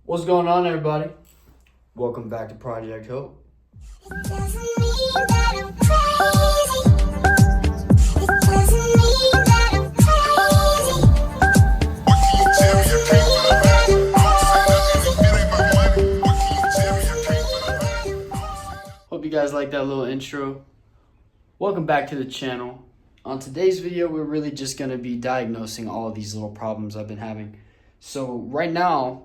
What's going on, everybody? Welcome back to Project Hope. It doesn't mean that I'm crazy. It doesn't mean that I'm crazy. What can you tell me? I came for the bag. I don't say nothing if it ain't my money. What can you tell me? I came for the bag. I don't say nothing. Hope you guys like that little intro. Welcome back to the channel. On today's video, we're really just going to be diagnosing all of these little problems I've been having. So right now,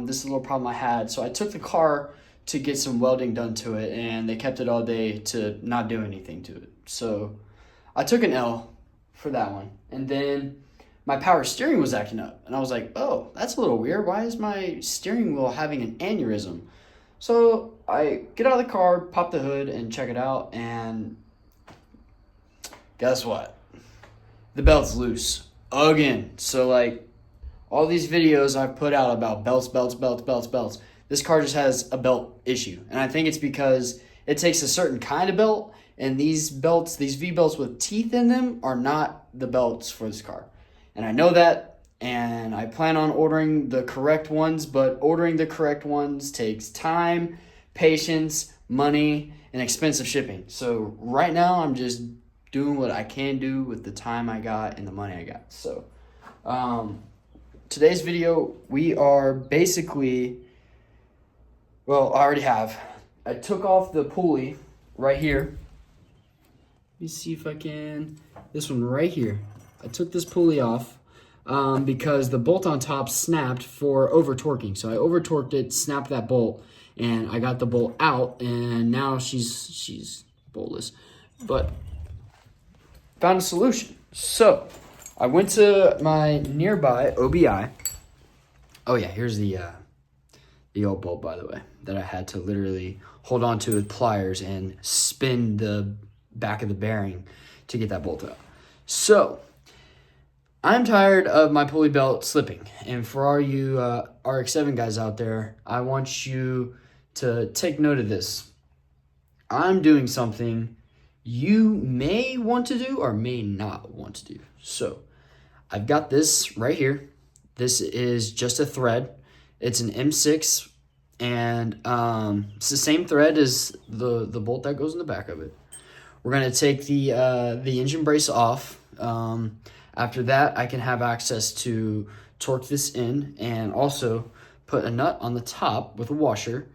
this is a little problem I had. So I took the car to get some welding done to it, and they kept it all day to not do anything to it. So I took an L for that one. And then my power steering was acting up. And I was like, oh, that's a little weird. Why is my steering wheel having an aneurysm? So I get out of the car, pop the hood, and check it out. And guess what? The belt's loose again. So like all these videos I've put out about belts. This car just has a belt issue. And I think it's because it takes a certain kind of belt, and these belts, these V-belts with teeth in them, are not the belts for this car. And I know that, and I plan on ordering the correct ones, but ordering the correct ones takes time, patience, money, and expensive shipping. So right now I'm just doing what I can do with the time I got and the money I got. So today's video, we are basically, well, I already have. I took off the pulley right here. Let me see if I can, this one right here. I took this pulley off because the bolt on top snapped for over torquing. So I over torqued it, snapped that bolt, and I got the bolt out, and now she's boltless. But found a solution. So I went to my nearby OBI. Oh yeah, here's the old bolt, by the way, that I had to literally hold on to with pliers and spin the back of the bearing to get that bolt out. So I'm tired of my pulley belt slipping. And for all you RX-7 guys out there, I want you to take note of this. I'm doing something you may want to do or may not want to do. So I've got this right here. This is just a thread. It's an M6, and it's the same thread as the bolt that goes in the back of it. We're gonna take the engine brace off. After that, I can have access to torque this in and also put a nut on the top with a washer,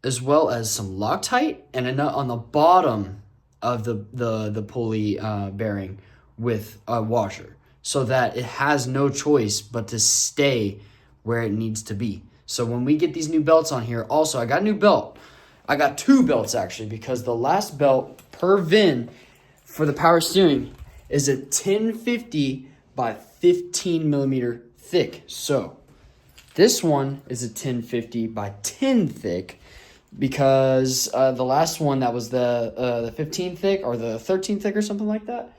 as well as some Loctite and a nut on the bottom of the pulley bearing with a washer, so that it has no choice but to stay where it needs to be. So when we get these new belts on here, also I got a new belt. I got two belts actually, because the last belt per VIN for the power steering is a 1050 by 15 millimeter thick. So this one is a 1050 by 10 thick, because the last one that was the 15 thick or the 13 thick or something like that,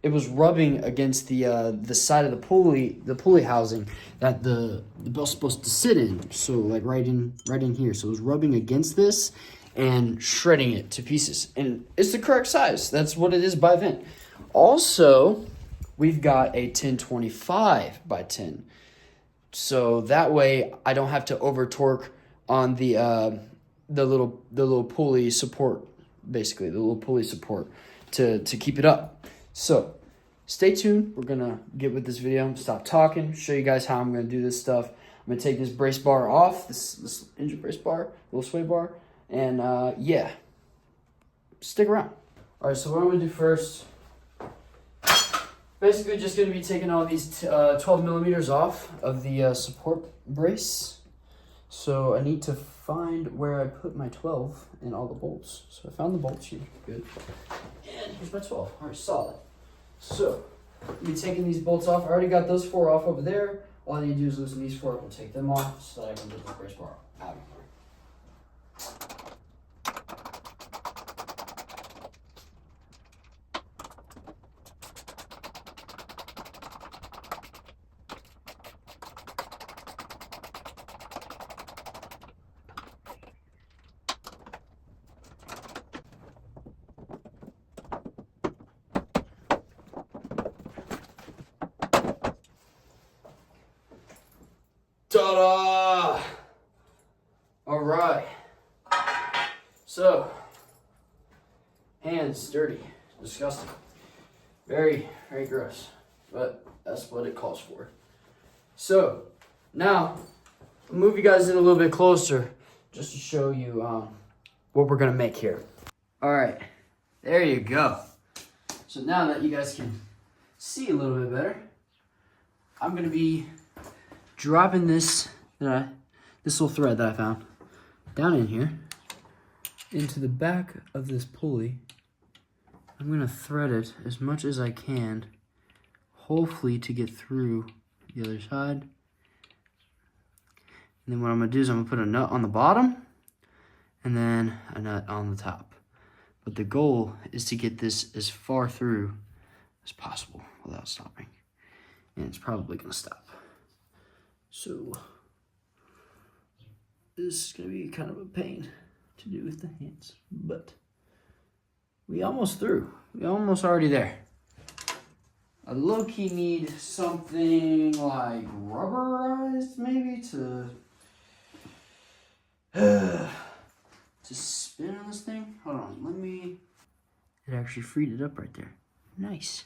it was rubbing against the side of the pulley housing that the belt's supposed to sit in. So like right in here. So it was rubbing against this and shredding it to pieces. And it's the correct size. That's what it is by VIN. Also, we've got a 1025 by 10. So that way I don't have to over torque on the little pulley support, basically the little pulley support to keep it up. So stay tuned. We're gonna get with this video, stop talking, show you guys how I'm gonna do this stuff. I'm gonna take this brace bar off, this engine brace bar, little sway bar, and yeah, stick around. All right, so what I'm gonna do first, basically just gonna be taking all these 12 millimeters off of the support brace. So I need to find where I put my 12 and all the bolts. So I found the bolts here, good. And here's my 12, all right, solid. So I'll be taking these bolts off. I already got those 4 off over there. All I need to do is loosen these 4 up and take them off so that I can get the brace bar out of here. Ta-da! So, hands dirty, disgusting. Very, very gross. But that's what it calls for. So, now, I'll move you guys in a little bit closer just to show you what we're gonna make here. All right, there you go. So now that you guys can see a little bit better, I'm gonna be dropping this little thread that I found down in here into the back of this pulley. I'm gonna thread it as much as I can, hopefully to get through the other side. And then what I'm gonna do is I'm gonna put a nut on the bottom and then a nut on the top. But the goal is to get this as far through as possible without stopping. And it's probably gonna stop. So this is gonna be kind of a pain to do with the hands, but we almost through. We almost already there. I low-key need something like rubberized maybe to spin on this thing. Hold on, let me. It actually freed it up right there. Nice.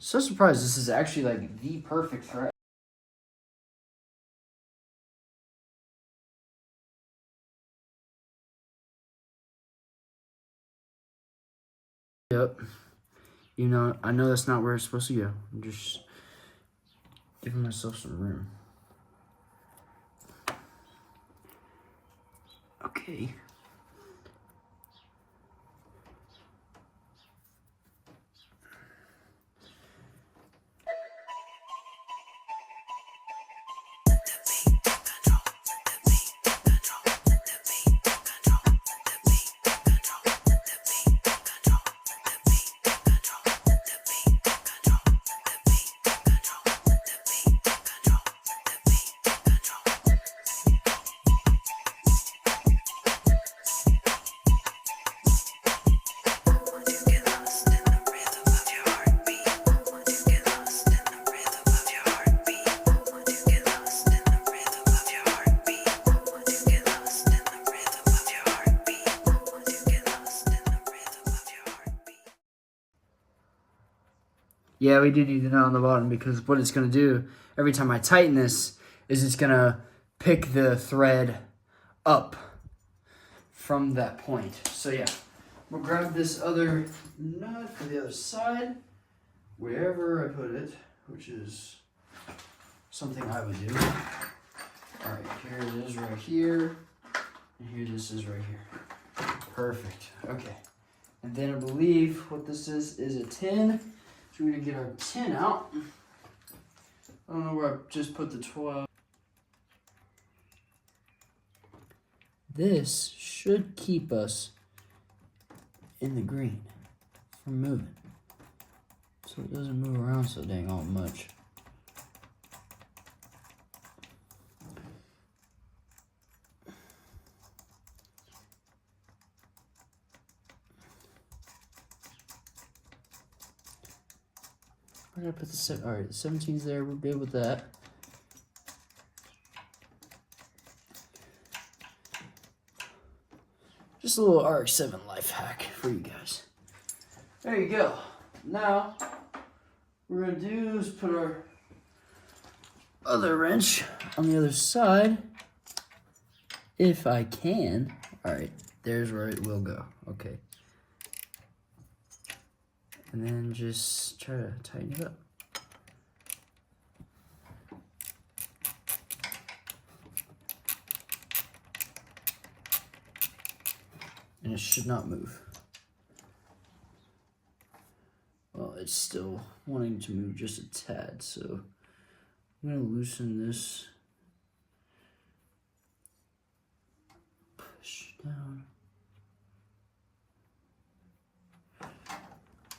So surprised this is actually like the perfect thread. Yep. You know, I know that's not where it's supposed to go. I'm just giving myself some room. Okay. Yeah, we do need the nut on the bottom because what it's going to do every time I tighten this is it's going to pick the thread up from that point. So yeah, we'll grab this other nut for the other side, wherever I put it, which is something I would do. All right, here it is right here, and here this is right here. Perfect, okay. And then I believe what this is a tin. So we're gonna get our tin out. I don't know where I just put the 12. This should keep us in the green from moving. So it doesn't move around so dang all much. I gotta put the all right, the 17's there. We're good with that. Just a little RX-7 life hack for you guys. There you go. Now, what we're gonna do is put our other wrench on the other side, if I can. All right, there's where it will go. Okay. And then just try to tighten it up. And it should not move. Well, it's still wanting to move just a tad, so I'm gonna loosen this. Push down.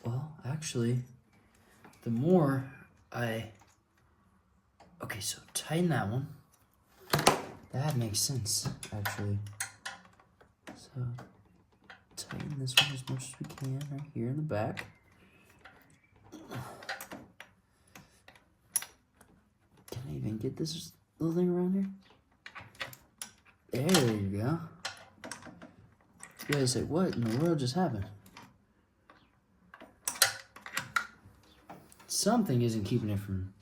Well, actually, the more okay, so tighten that one. That makes sense, actually. So tighten this one as much as we can right here in the back. Can I even get this little thing around here? There you go. You guys say, what in the world just happened? Something isn't keeping it from...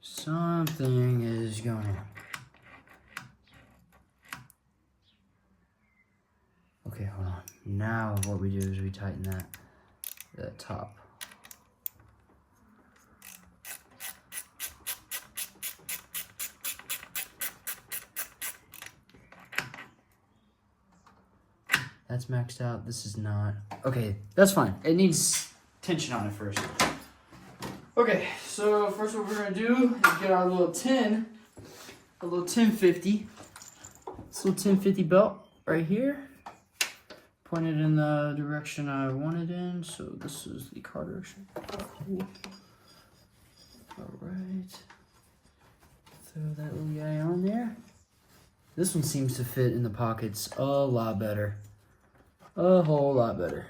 Something is going on. Okay, hold on. Now what we do is we tighten that top. That's maxed out. This is not. Okay, that's fine. It needs tension on it first. Okay, so first what we're gonna do is get our little tin, a little 1050. This little 1050 belt right here. Point it in the direction I want it in. So this is the car direction. All right. Throw that little guy on there. This one seems to fit in the pockets a lot better. A whole lot better.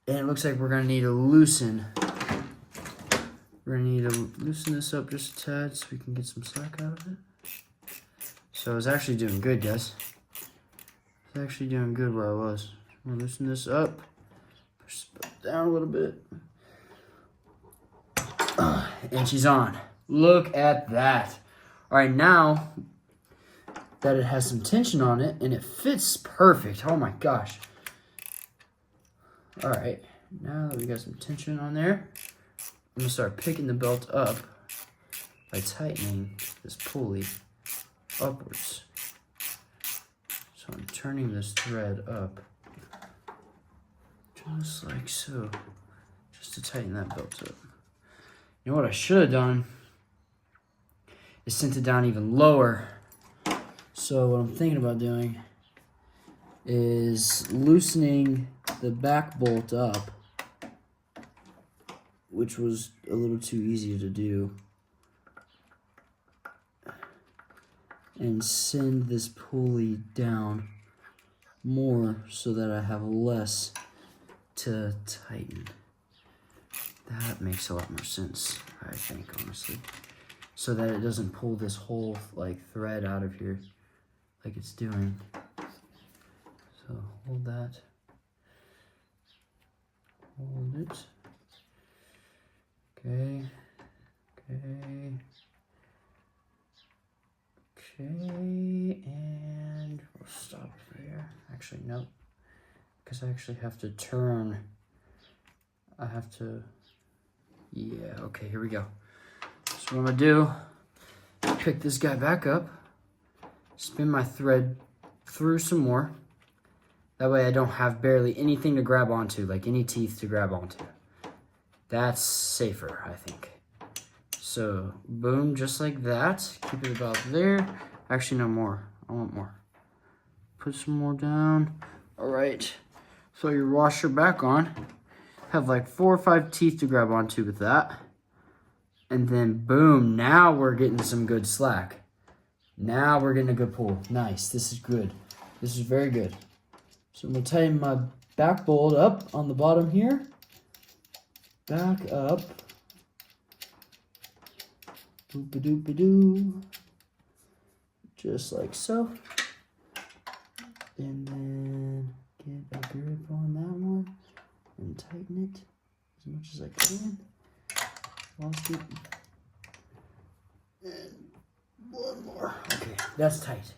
And it looks like we're gonna need to loosen. We're gonna need to loosen this up just a tad so we can get some slack out of it. So it's actually doing good, guys. It's actually doing good where I was. I'm gonna loosen this up. Push this down a little bit. And she's on. Look at that. All right, now that it has some tension on it and it fits perfect. Oh my gosh. All right, now that we got some tension on there, I'm gonna start picking the belt up by tightening this pulley upwards. So I'm turning this thread up just like so, just to tighten that belt up. You know what I should have done is sent it down even lower. So what I'm thinking about doing is loosening the back bolt up, which was a little too easy to do, and send this pulley down more so that I have less to tighten. That makes a lot more sense, I think, honestly. So that it doesn't pull this whole like thread out of here like it's doing. So hold that. Hold it. Okay. Okay. Okay. And we'll stop there. Actually, nope. Because I actually have to turn. I have to. Yeah, okay, here we go. So what I'm going to do, pick this guy back up, spin my thread through some more. That way I don't have barely anything to grab onto, like any teeth to grab onto. That's safer, I think. So, boom, just like that. Keep it about there. Actually, no more. I want more. Put some more down. All right. Throw your washer back on. Have like 4 or 5 teeth to grab onto with that. And then, boom, now we're getting some good slack. Now we're getting a good pull. Nice. This is good. This is very good. So I'm going to tighten my back bolt up on the bottom here. Back up. Boop-a-doop-a-doo. Just like so. And then get a grip on that one and tighten it as much as I can. Lost it. And one more. Okay, that's tight.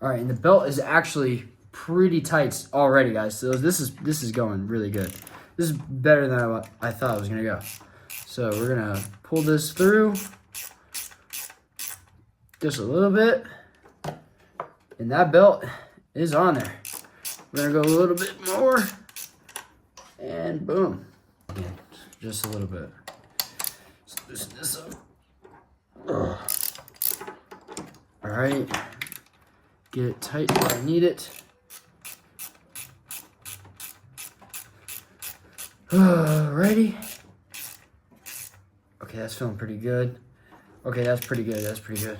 All right, and the belt is actually pretty tight already, guys. So this is going really good. This is better than I thought it was gonna go. So we're gonna pull this through just a little bit, and that belt is on there. We're gonna go a little bit more, and boom. Again, just a little bit. So loosen this up. All right, get it tight where I need it. Ready? Okay, that's feeling pretty good. Okay, that's pretty good. That's pretty good.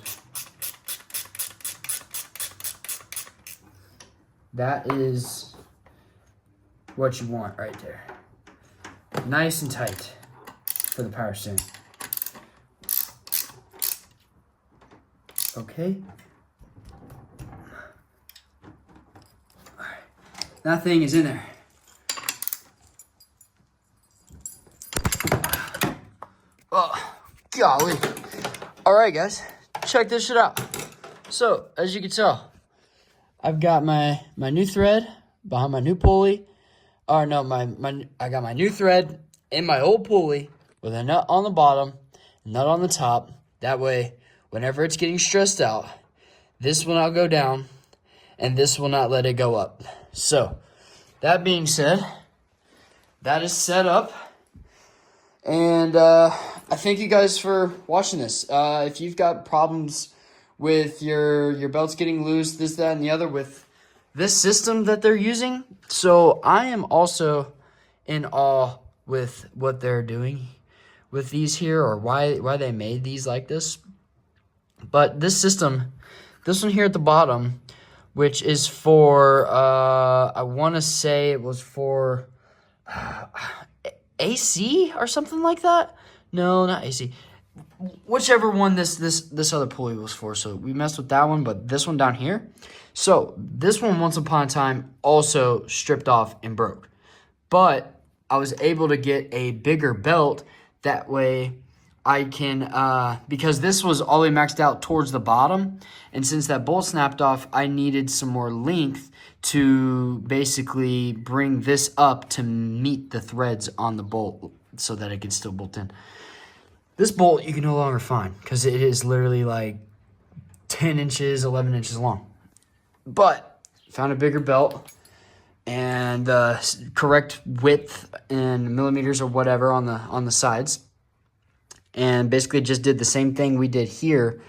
That is what you want right there. Nice and tight for the power steering. Okay, that thing is in there. Oh, golly. All right, guys, check this shit out. So, as you can tell, I've got my new thread behind my new pulley. Or no, I got my new thread in my old pulley with a nut on the bottom, nut on the top. That way, whenever it's getting stressed out, this will not go down, and this will not let it go up. So, that being said, that is set up. And I thank you guys for watching this. If you've got problems with your belts getting loose, this, that, and the other with this system that they're using, so I am also in awe with what they're doing with these here, or why they made these like this. But this system, this one here at the bottom, which is for, I want to say it was for AC or something like that. No, not AC. Whichever one this other pulley was for. So we messed with that one, but this one down here. So this one, once upon a time, also stripped off and broke. But I was able to get a bigger belt. That way I can, because this was all the way maxed out towards the bottom. And since that bolt snapped off, I needed some more length to basically bring this up to meet the threads on the bolt so that it could still bolt in. This bolt you can no longer find because it is literally like 10 inches, 11 inches long. But found a bigger belt and correct width in millimeters or whatever on the sides. And basically just did the same thing we did here,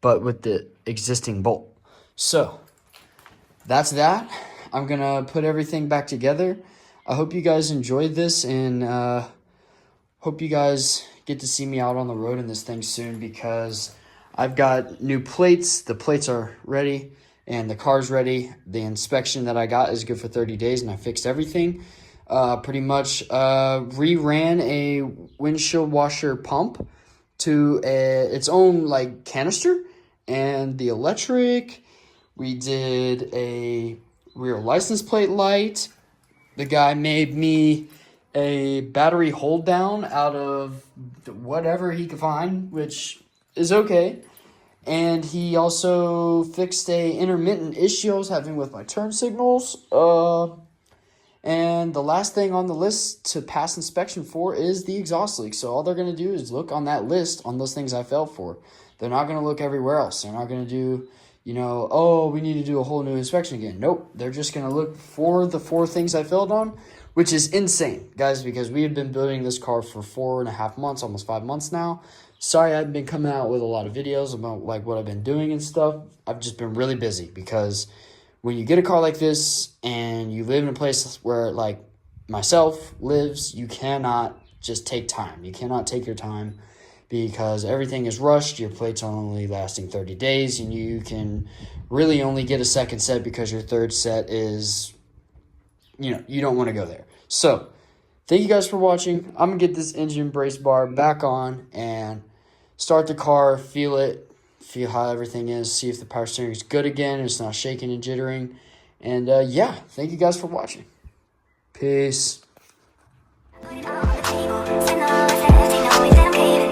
but with the existing bolt. So that's that. I'm going to put everything back together. I hope you guys enjoyed this, and hope you guys get to see me out on the road in this thing soon, because I've got new plates. The plates are ready and the car's ready. The inspection that I got is good for 30 days, and I fixed everything. Pretty much re-ran a windshield washer pump to its own like canister, and the electric. We did a rear license plate light. The guy made me a battery hold down out of whatever he could find, which is okay. And he also fixed a intermittent issue I was having with my turn signals. And the last thing on the list to pass inspection for is the exhaust leak. So all they're going to do is look on that list on those things I failed for. They're not going to look everywhere else. They're not going to do, you know, oh, we need to do a whole new inspection again. Nope. They're just going to look for the 4 things I failed on, which is insane, guys, because we have been building this car for 4.5 months, almost 5 months now. Sorry, I've been coming out with a lot of videos about like what I've been doing and stuff. I've just been really busy, because when you get a car like this and you live in a place where like myself lives, you cannot just take time. You cannot take your time, because everything is rushed. Your plates are only lasting 30 days, and you can really only get a second set because your third set is, you know, you don't want to go there. So thank you guys for watching. I'm going to get this engine brace bar back on and start the car, feel it, feel how everything is, see if the power steering is good again, and it's not shaking and jittering. And yeah, thank you guys for watching. Peace. Put it all on the table. Send all the tests, you know we dedicate it.